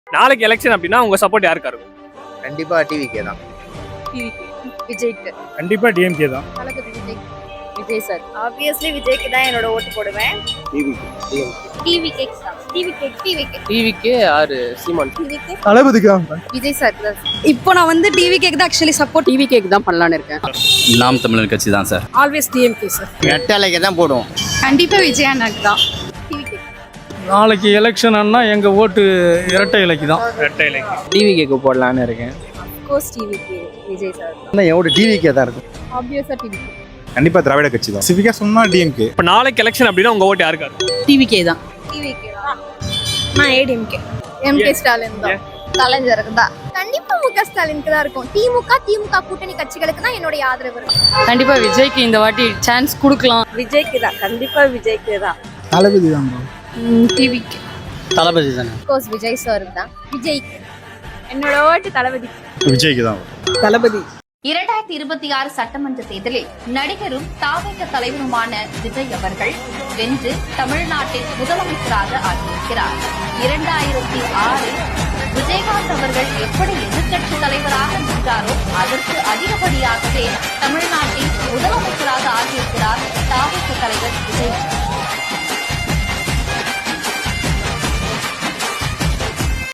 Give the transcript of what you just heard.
நாளைக்கு எலெக்ஷன் அப்படின்னா உங்க சப்போர்ட் யாருக்கா இருக்கும்? கண்டிப்பா டிவிக்கே தான். விஜய்க்கு. கண்டிப்பா டிஎம்கே தான். தளபதி விஜய். விஜய் சார். ஆப்வியஸ்லி விஜய்க்கு தான் என்னோட ஓட்டு போடுவேன். டிவிகே தான். டிவிக்கு யாரு? சீமான். டிவிகே. தளபதிக்கு தான். விஜய் சார் தான். இப்போ நான் வந்து டிவிகேக்கு தான் ஆக்சுவலி சப்போர்ட். டிவிகேக்கு தான் பண்ணலாம்னு இருக்கேன். நாம் தமிழர் கட்சி தான் சார். Always DMK sir. ரெட்டலைக்கு தான் போடுவோம். கண்டிப்பா விஜய் அண்ணாக்கு தான். டிவிகே. நாளைக்கு எலெக்ஷன் ஆனா எங்க ஓட்டு இரட்டை இலைக்கு தான். ரெட்டை இலைக்கு. டிவிக்கு போடலான்னு இருக்கேன். கோஸ் டிவிகே விஜய் சார். என்னோட டிவிக்கே தான் இருக்கும். ஆப்வியஸா டிவிகே. கண்டிப்பா திராவிட கட்சி தான். சிவிகா சொன்னா டிஎம்கே. இப்ப நாளைக்கு எலெக்ஷன் அப்படின்னா உங்க ஓட்டு யாருக்கா இருக்கும்? டிவிகே தான். டிவிகே தான். நான் ஏடிஎம்கே. எம்கே ஸ்டாலின் தான். கலைஞருக்கு தான். கண்டிப்பா முக ஸ்டாலினுக்கு தான் இருக்கும். திமுக கூட்டணி கட்சிகளுக்கு தான் என்னோட ஆதரவு இருக்கும். கண்டிப்பா விஜய்க்கு இந்த வாட்டி சான்ஸ் கொடுக்கலாம். விஜய்க்கு தான். கண்டிப்பா விஜய்க்கு தான். தளபதி தான். டிவிகே. தளபதி தானே. கோர்ஸ் விஜய் சார் தான். விஜய்க்கு. என்னோட ஓட்டு தளபதி. விஜய்க்கு தான். தளபதி. 2026 சட்டமன்ற தேர்தலில் நடிகரும் தாவேக தலைவருமான விஜய் அவர்கள் வென்று தமிழ்நாட்டின் முதலமைச்சராக ஆகியிருக்கிறார். 2006 விஜயகாந்த் அவர்கள் எப்படி எதிர்க்கட்சி தலைவராக நின்றாரோ அதற்கு அதிகப்படியாகவே தமிழ்நாட்டின் முதலமைச்சராக